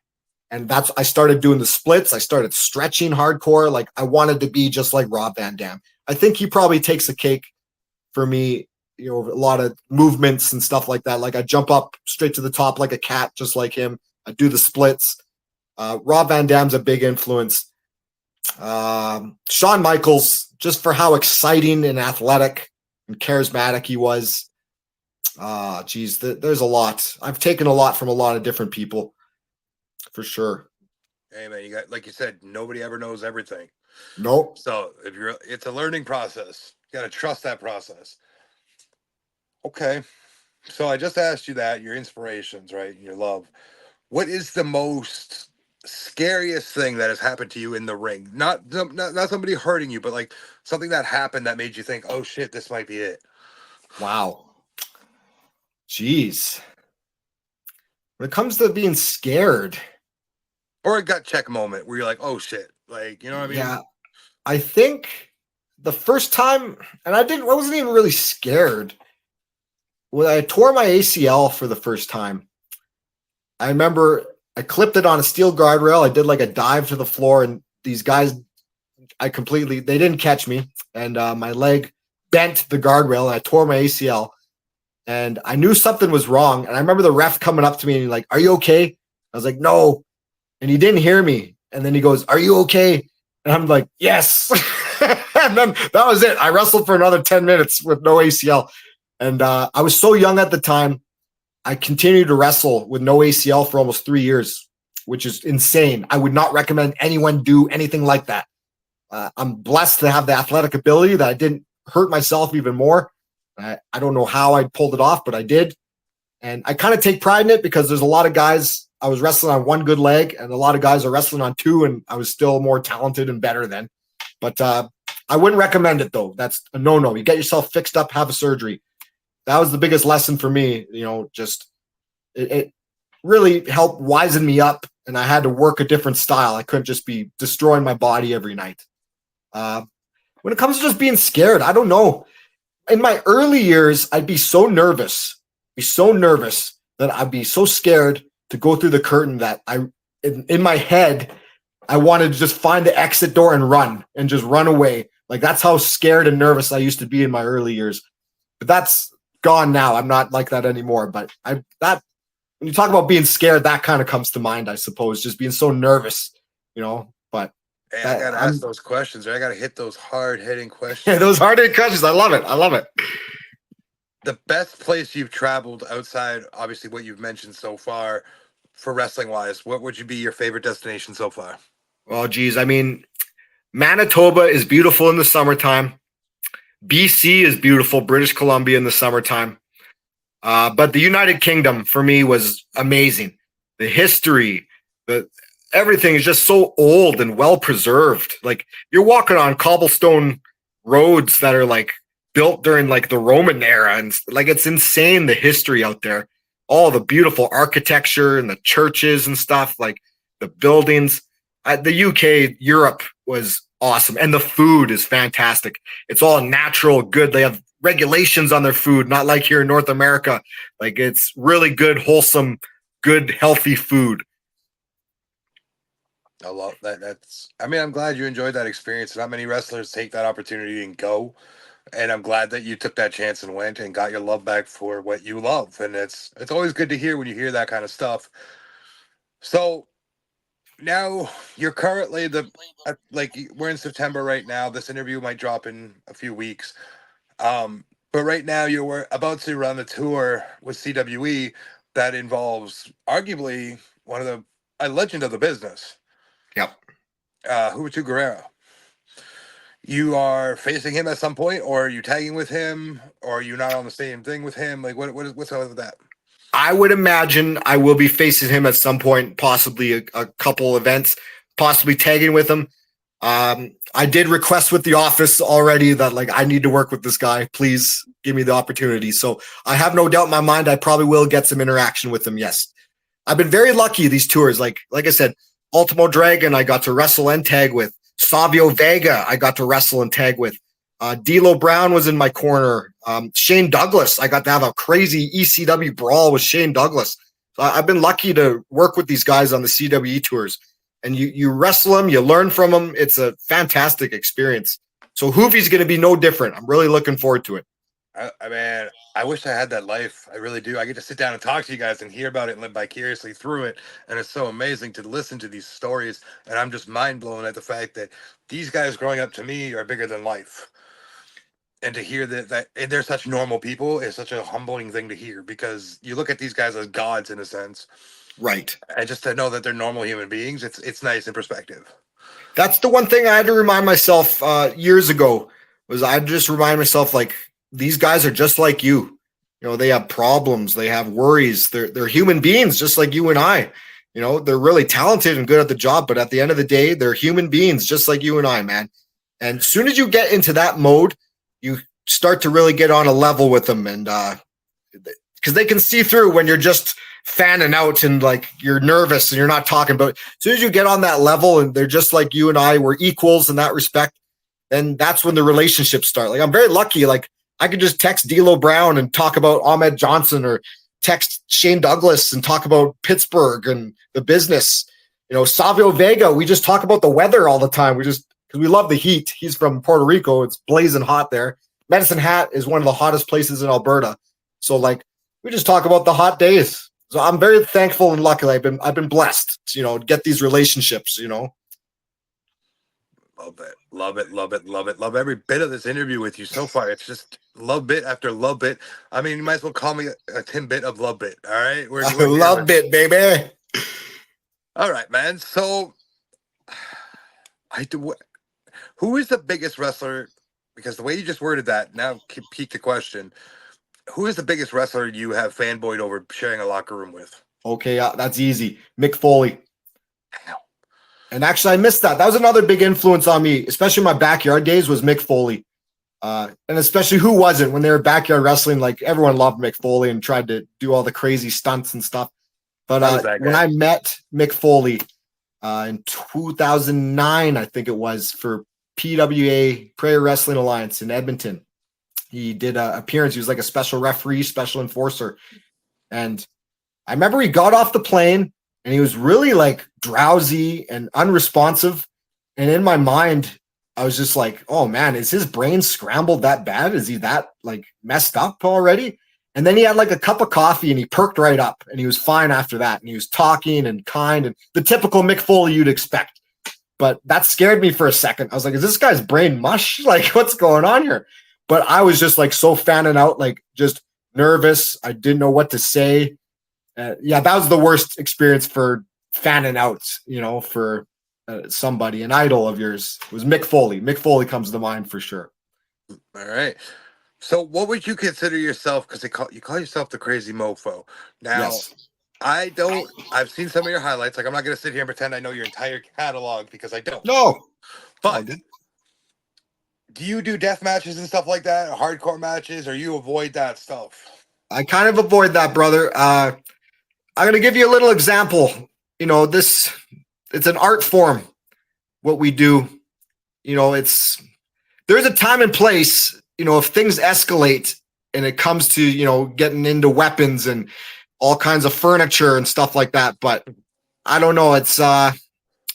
And I started doing the splits. I started stretching hardcore. Like, I wanted to be just like Rob Van Dam. I think he probably takes the cake for me. You know, a lot of movements and stuff like that. Like, I jump up straight to the top like a cat, just like him. I do the splits. Rob Van Dam's a big influence. Shawn Michaels, just for how exciting and athletic and charismatic he was. There's a lot. I've taken a lot from a lot of different people, for sure. Hey man, you got, like you said, nobody ever knows everything. Nope. So it's a learning process. You got to trust that process. Okay. So I just asked you that, your inspirations, right? Your love. What is the most scariest thing that has happened to you in the ring? Not somebody hurting you, but like something that happened that made you think, oh shit, this might be it. Wow. Jeez. When it comes to being scared. Or a gut check moment where you're like, oh shit. Like, you know what I mean? Yeah. I think the first time, and I wasn't even really scared. When I tore my ACL for the first time, I remember I clipped it on a steel guardrail. I did like a dive to the floor, and these guys, they didn't catch me, and my leg bent the guardrail, and I tore my ACL, and I knew something was wrong. And I remember the ref coming up to me and he's like, "Are you okay?" I was like, "No," and he didn't hear me. And then he goes, "Are you okay?" And I'm like, "Yes." And then that was it. I wrestled for another 10 minutes with no ACL. And I was so young at the time. I continued to wrestle with no ACL for almost 3 years, which is insane. I would not recommend anyone do anything like that. I'm blessed to have the athletic ability that I didn't hurt myself even more. I don't know how I pulled it off, but I did. And I kind of take pride in it because there's a lot of guys, I was wrestling on one good leg, and a lot of guys are wrestling on 2, and I was still more talented and better then. But I wouldn't recommend it, though. That's a no-no. You get yourself fixed up, have a surgery. That was the biggest lesson for me, just really helped wisen me up, and I had to work a different style. I couldn't just be destroying my body every night. When it comes to just being scared, I don't know. In my early years, I'd be so nervous that I'd be so scared to go through the curtain that in my head, I wanted to just find the exit door and just run away. Like, that's how scared and nervous I used to be in my early years. But that's gone now. I'm not like that anymore. But when you talk about being scared, that kind of comes to mind, I suppose, just being so nervous, but hey, I gotta ask those questions, or I gotta hit those hard-hitting questions. Yeah, those hard-hitting questions. I love it. The best place you've traveled outside, obviously, what you've mentioned so far, for wrestling-wise, what would you be your favorite destination so far? Oh, geez. I mean, Manitoba is beautiful in the summertime. BC is beautiful, British Columbia in the summertime. But the United Kingdom for me was amazing. The history, everything is just so old and well preserved. Like, you're walking on cobblestone roads that are like built during like the Roman era, and like, it's insane, the history out there. All the beautiful architecture and the churches and stuff, like the buildings. The UK, Europe was awesome, and the food is fantastic. It's all natural, good. They have regulations on their food, not like here in North America. Like, it's really good, wholesome, good, healthy food. I love that. I'm glad you enjoyed that experience. Not many wrestlers take that opportunity and go. And I'm glad that you took that chance and went and got your love back for what you love. And it's always good to hear when you hear that kind of stuff. So now you're currently we're in September right now. This interview might drop in a few weeks. But right now you were about to run a tour with CWE that involves arguably a legend of the business. Yep. Juventud Guerrero. You are facing him at some point, or are you tagging with him, or are you not on the same thing with him? Like, what's up with that? I would imagine I will be facing him at some point, possibly a couple events, possibly tagging with him. I did request with the office already that, like, I need to work with this guy. Please give me the opportunity. So I have no doubt in my mind I probably will get some interaction with him. Yes. I've been very lucky these tours. Like I said, Ultimo Dragon, I got to wrestle and tag with. Savio Vega, I got to wrestle and tag with. D'Lo Brown was in my corner. Shane Douglas, I got to have a crazy ECW brawl with Shane Douglas. So I've been lucky to work with these guys on the CWE tours. And you wrestle them, you learn from them. It's a fantastic experience. So Hoovie's going to be no different. I'm really looking forward to it. I wish I had that life. I really do. I get to sit down and talk to you guys and hear about it and live vicariously through it. And it's so amazing to listen to these stories. And I'm just mind blown at the fact that these guys growing up to me are bigger than life. And to hear that they're such normal people is such a humbling thing to hear, because you look at these guys as gods in a sense. Right. And just to know that they're normal human beings, it's nice in perspective. That's the one thing I had to remind myself years ago, was I just remind myself, like, these guys are just like you. They have problems, they have worries. They're human beings just like you and I. They're really talented and good at the job, but at the end of the day, they're human beings just like you and I, man. And as soon as you get into that mode, you start to really get on a level with them, and because they can see through when you're just fanning out and like you're nervous and you're not talking. But as soon as you get on that level and they're just like you and I, we're equals in that respect, then that's when the relationships start. Like, I'm very lucky. Like, I could just text D'Lo Brown and talk about Ahmed Johnson, or text Shane Douglas and talk about Pittsburgh and the business. Savio Vega, we just talk about the weather all the time. Because we love the heat. He's from Puerto Rico. It's blazing hot there. Medicine Hat is one of the hottest places in Alberta. So, like, we just talk about the hot days. So I'm very thankful and lucky. I've been blessed, to get these relationships, Love it. Love every bit of this interview with you so far. It's just love bit after love bit. I mean, you might as well call me a Timbit of love bit. All right. We're love bit, baby. All right, man. So who is the biggest wrestler? Because the way you just worded that now piqued the question. Who is the biggest wrestler you have fanboyed over sharing a locker room with? Okay, that's easy. Mick Foley. And actually, I missed that. That was another big influence on me, especially in my backyard days, was Mick Foley. And especially, who wasn't when they were backyard wrestling? Like, everyone loved Mick Foley and tried to do all the crazy stunts and stuff. But How was that when guy? I met Mick Foley in 2009, I think it was, for PWA, Prayer Wrestling Alliance in Edmonton, he did an appearance. He was like a special referee, special enforcer. And I remember he got off the plane and he was really like drowsy and unresponsive. And in my mind, I was just like, oh man, is his brain scrambled that bad? Is he that like messed up already? And then he had like a cup of coffee and he perked right up and he was fine after that. And he was talking and kind and the typical Mick Foley you'd expect. But that scared me for a second. I was like, is this guy's brain mush? Like, what's going on here? But I was just like so fanning out, like just nervous. I didn't know what to say. Yeah, that was the worst experience for fanning out, you know, for somebody, an idol of yours. It was Mick Foley. Mick Foley comes to mind for sure. All right. So what would you consider yourself? Because you call yourself the Crazy Mofo. Now, Yes. I've seen some of your highlights. Like, I'm not going to sit here and pretend I know your entire catalog because I don't. No. But do you do death matches and stuff like that? Hardcore matches, or you avoid that stuff? I kind of avoid that, brother. I'm going to give you a little example. You know, it's an art form, what we do. You know, there's a time and place, you know, if things escalate and it comes to, you know, getting into weapons and all kinds of furniture and stuff like that. But I don't know.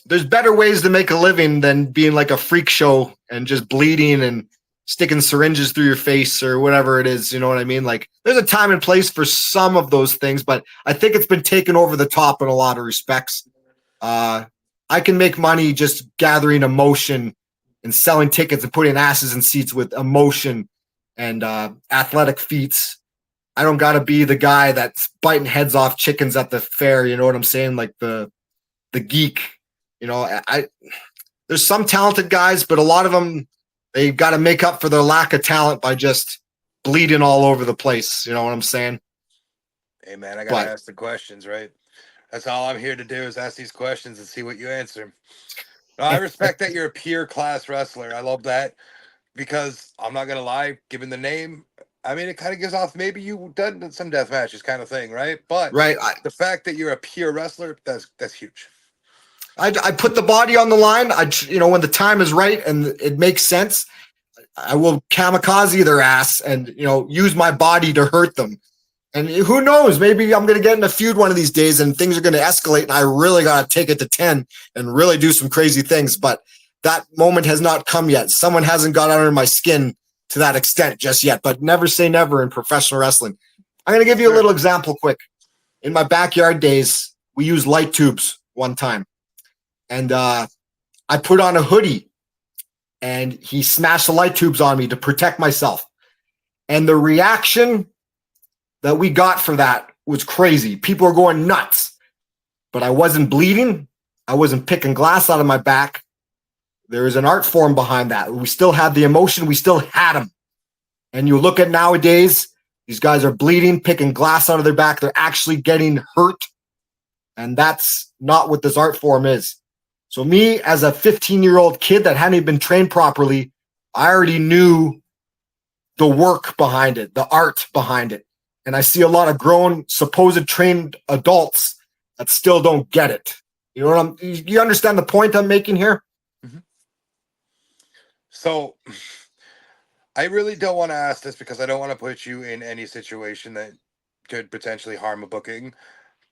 There's better ways to make a living than being like a freak show and just bleeding and sticking syringes through your face or whatever it is. You know what I mean? Like, there's a time and place for some of those things, but I think it's been taken over the top in a lot of respects. I can make money just gathering emotion and selling tickets and putting asses in seats with emotion and athletic feats. I don't got to be the guy that's biting heads off chickens at the fair. You know what I'm saying? Like the geek. You know, there's some talented guys, but a lot of them, they've got to make up for their lack of talent by just bleeding all over the place. You know what I'm saying? Hey, man, I got to ask the questions, right? That's all I'm here to do is ask these questions and see what you answer. No, I respect that you're a pure class wrestler. I love that because I'm not going to lie, given the name, I mean, it kind of gives off maybe you've done some death matches kind of thing, right? But the fact that you're a pure wrestler, that's huge. I put the body on the line. You know, when the time is right and it makes sense, I will kamikaze their ass and, you know, use my body to hurt them. And who knows, maybe I'm going to get in a feud one of these days and things are going to escalate and I really got to take it to 10 and really do some crazy things. But that moment has not come yet. Someone hasn't got under my skin to that extent just yet, but never say never in professional wrestling. I'm going to give you a little example quick. In my backyard days, we used light tubes one time. And I put on a hoodie and he smashed the light tubes on me to protect myself. And the reaction that we got for that was crazy. People were going nuts, but I wasn't bleeding. I wasn't picking glass out of my back. There is an art form behind that. We still had the emotion. We still had them. And you look at nowadays, these guys are bleeding, picking glass out of their back. They're actually getting hurt. And that's not what this art form is. So me, as a 15-year-old kid that hadn't even been trained properly, I already knew the work behind it, the art behind it. And I see a lot of grown, supposed trained adults that still don't get it. You know you understand the point I'm making here? Mm-hmm. So I really don't want to ask this because I don't want to put you in any situation that could potentially harm a booking.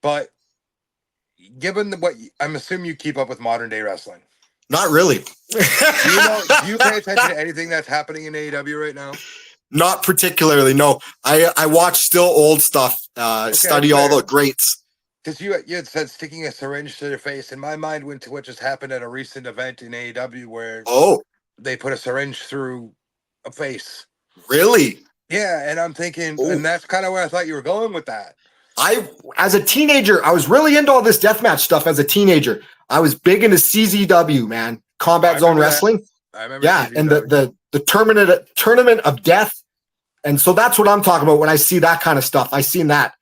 But given what I'm assuming you keep up with modern day wrestling. Not really. Do you pay attention to anything that's happening in AEW right now? Not particularly, no. I watch still old stuff, study all the greats. Because you had said sticking a syringe to their face, and my mind went to what just happened at a recent event in AEW where they put a syringe through a face. Really? Yeah, and I'm thinking, and that's kind of where I thought you were going with that. As a teenager, I was really into all this deathmatch stuff as a teenager. I was big into CZW, man. Combat Zone Wrestling. I remember. Yeah, CZW. and the tournament of death. And so that's what I'm talking about when I see that kind of stuff. I seen that,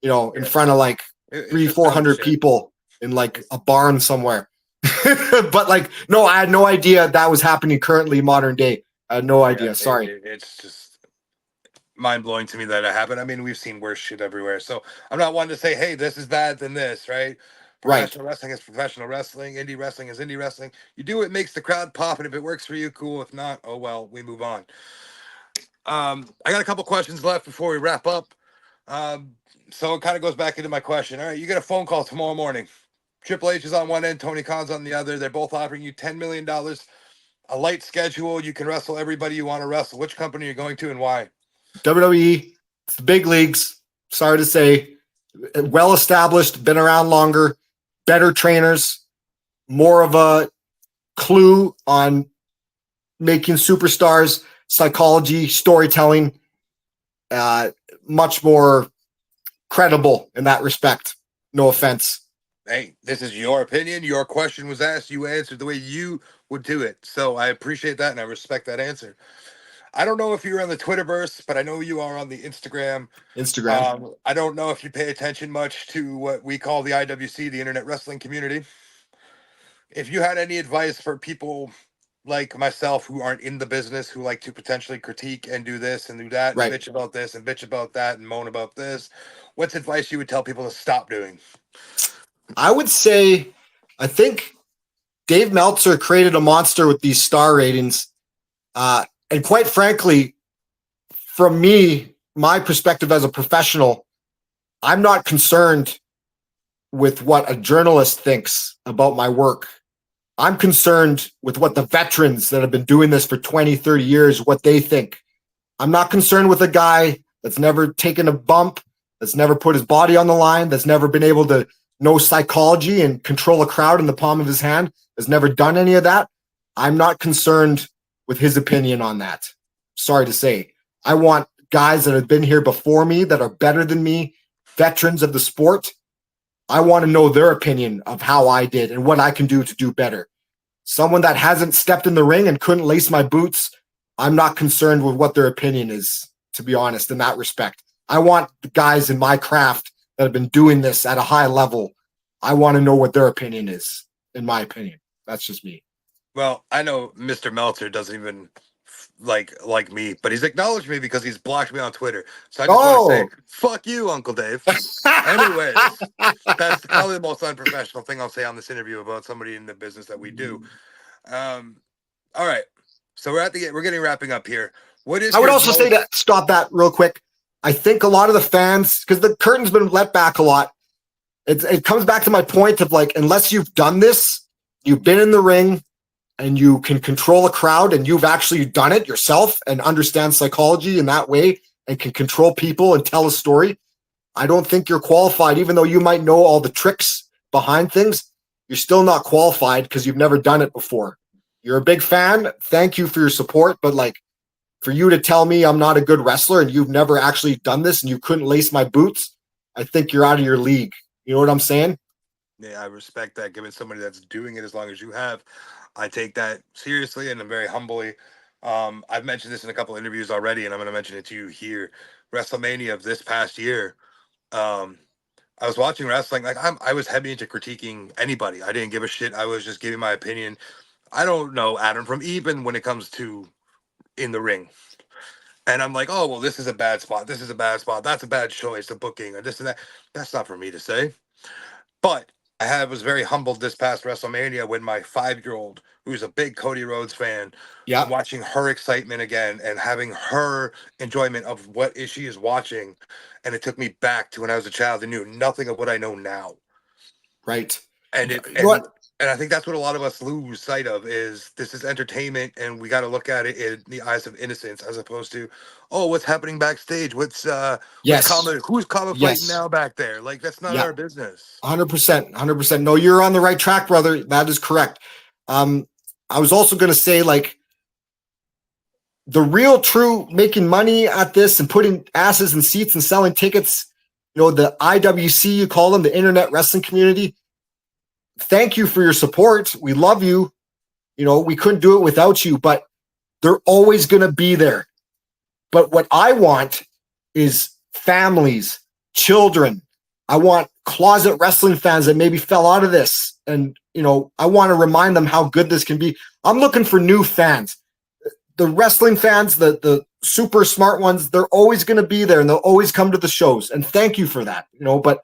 you know, in front of like 300-400 people in like a barn somewhere. But like, no, I had no idea that was happening currently modern day. I had no idea. Sorry. It's just, mind-blowing to me that it happened. I mean, we've seen worse shit everywhere. So I'm not one to say, hey, this is bad than this, right? Right. Professional wrestling is professional wrestling. Indie wrestling is indie wrestling. You do what makes the crowd pop, and if it works for you, cool. If not, oh well, we move on. I got a couple questions left before we wrap up. So it kind of goes back into my question. All right, you get a phone call tomorrow morning. Triple H is on one end, Tony Khan's on the other. They're both offering you $10 million, a light schedule. You can wrestle everybody you want to wrestle. Which company are you going to and why? WWE, it's the big leagues. Sorry to say, well established, been around longer, better trainers, more of a clue on making superstars, psychology, storytelling, much more credible in that respect. No offense. Hey, this is your opinion. Your question was asked. You answered the way you would do it. So I appreciate that and I respect that answer. I don't know if you're on the Twitterverse, but I know you are on the Instagram. I don't know if you pay attention much to what we call the IWC, the Internet Wrestling Community. If you had any advice for people like myself who aren't in the business, who like to potentially critique and do this and do that, Right. and bitch about this and bitch about that and moan about this, what's advice you would tell people to stop doing? I would say, I think Dave Meltzer created a monster with these star ratings. And quite frankly, from me, my perspective as a professional, I'm not concerned with what a journalist thinks about my work. I'm concerned with what the veterans that have been doing this for 20, 30 years, what they think. I'm not concerned with a guy that's never taken a bump, that's never put his body on the line, that's never been able to know psychology and control a crowd in the palm of his hand, has never done any of that. I'm not concerned with his opinion on that. Sorry to say. I want guys that have been here before me, that are better than me, veterans of the sport. I want to know their opinion of how I did and what I can do to do better. Someone that hasn't stepped in the ring and couldn't lace my boots, I'm not concerned with what their opinion is, to be honest, in that respect. I want the guys in my craft that have been doing this at a high level. I want to know what their opinion is, in my opinion. That's just me. Well, I know Mr. Meltzer doesn't even like me, but he's acknowledged me because he's blocked me on Twitter. So I just want to say, fuck you, Uncle Dave. Anyways, that's probably the most unprofessional thing I'll say on this interview about somebody in the business that we do. All right. So we're getting wrapping up here. I would also say that, stop that real quick. I think a lot of the fans, because the curtain's been let back a lot, it comes back to my point of like, unless you've done this, you've been in the ring, and you can control a crowd and you've actually done it yourself and understand psychology in that way and can control people and tell a story, I don't think you're qualified. Even though you might know all the tricks behind things, you're still not qualified because you've never done it before. You're a big fan. Thank you for your support. But like, for you to tell me I'm not a good wrestler and you've never actually done this and you couldn't lace my boots, I think you're out of your league. You know what I'm saying? Yeah, I respect that. Given somebody that's doing it as long as you have, I take that seriously and I'm very humbly. I've mentioned this in a couple interviews already, and I'm going to mention it to you here. WrestleMania of this past year, I was watching wrestling. Like I was heavy into critiquing anybody. I didn't give a shit. I was just giving my opinion. I don't know Adam from even when it comes to in the ring. And I'm like, oh, well, this is a bad spot. This is a bad spot. That's a bad choice of booking or this and that. That's not for me to say. But I was very humbled this past WrestleMania when my 5-year-old, who's a big Cody Rhodes fan, watching her excitement again and having her enjoyment of what she is watching. And it took me back to when I was a child and knew nothing of what I know now. Right. And I think that's what a lot of us lose sight of is this is entertainment and we got to look at it in the eyes of innocence as opposed to, oh, what's happening backstage? Who's Kama fighting now back there? Like, that's not our business. 100%. No, you're on the right track, brother. That is correct. I was also going to say, like, the real true making money at this and putting asses in seats and selling tickets, you know, the IWC, you call them, the Internet Wrestling Community. Thank you for your support. We love you. You know, we couldn't do it without you, but they're always going to be there. But what I want is families, children. I want closet wrestling fans that maybe fell out of this. And, you know, I want to remind them how good this can be. I'm looking for new fans. the wrestling fans, the super smart ones, they're always going to be there and they'll always come to the shows. And thank you for that, but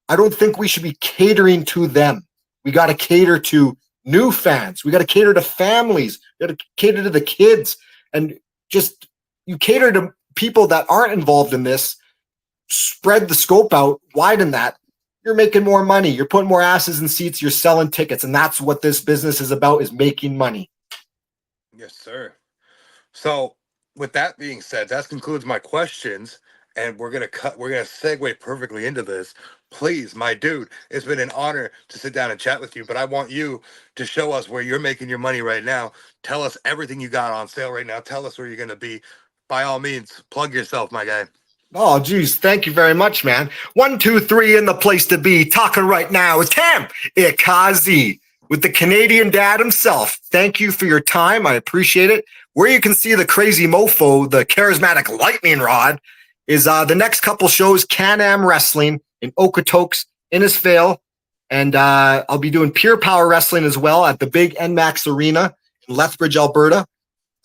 I don't think we should be catering to them. We got to cater to new fans. We got to cater to families. We got to cater to the kids, and just you cater to people that aren't involved in this. Spread the scope out, widen that. You're making more money. You're putting more asses in seats. You're selling tickets, and that's what this business is about: is making money. Yes, sir. So, with that being said, that concludes my questions, and we're gonna segue perfectly into this. Please, my dude, it's been an honor to sit down and chat with you, but I want you to show us where you're making your money right now. Tell us everything you got on sale right now. Tell us where you're gonna be. By all means, plug yourself, my guy. Oh, geez. Thank you very much, man. 1, 2, 3 in the place to be. Talking right now is Camikaze with the Canadian dad himself. Thank you for your time. I appreciate it. Where you can see the Crazy Mofo, the charismatic lightning rod, is the next couple shows, Can-Am Wrestling in Okotoks, Innisfail. And I'll be doing Pure Power Wrestling as well at the big NMAX Arena in Lethbridge, Alberta.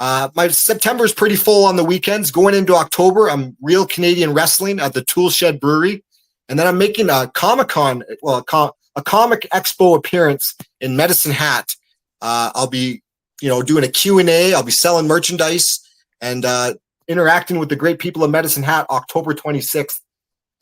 My September is pretty full on the weekends. Going into October, I'm Real Canadian Wrestling at the Tool Shed Brewery. And then I'm making a Comic-Con, a comic expo appearance in Medicine Hat. I'll be, doing a Q&A. I'll be selling merchandise and interacting with the great people of Medicine Hat October 26th.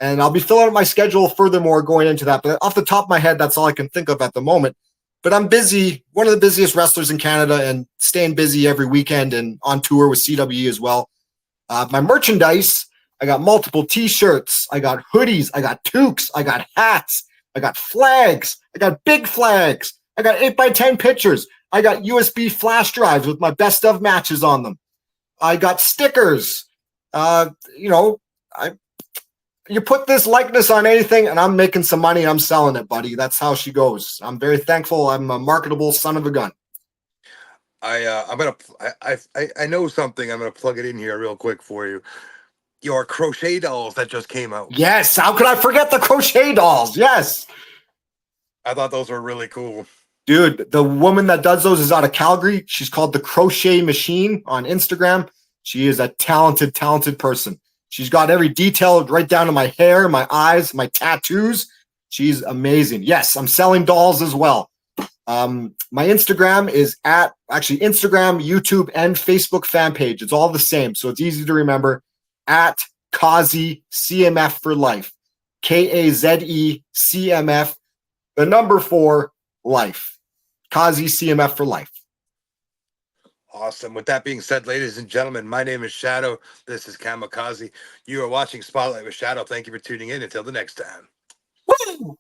And I'll be filling out my schedule furthermore going into that. But off the top of my head, that's all I can think of at the moment. But I'm busy, one of the busiest wrestlers in Canada, and staying busy every weekend and on tour with CWE as well. My merchandise, I got multiple T-shirts, I got hoodies, I got toques, I got hats, I got flags, I got big flags, I got 8x10 pictures, I got USB flash drives with my best of matches on them. I got stickers. You put this likeness on anything and I'm making some money. I'm selling it, buddy. That's how she goes. I'm very thankful. I'm a marketable son of a gun. I know something. I'm gonna plug it in here real quick for you. Your crochet dolls that just came out. Yes. How could I forget the crochet dolls? Yes. I thought those were really cool. Dude, the woman that does those is out of Calgary. She's called the Crochet Machine on Instagram. She is a talented, talented person. She's got every detail right down to my hair, my eyes, my tattoos. She's amazing. Yes, I'm selling dolls as well. My Instagram is Instagram, YouTube, and Facebook fan page. It's all the same, so it's easy to remember. At Kaze CMF for life. Kaze CMF, the number 4 life. Kaze CMF for life. Awesome. With that being said, ladies and gentlemen, my name is Shadow. This is Camikaze. You are watching Spotlight with Shadow. Thank you for tuning in. Until the next time. Woo!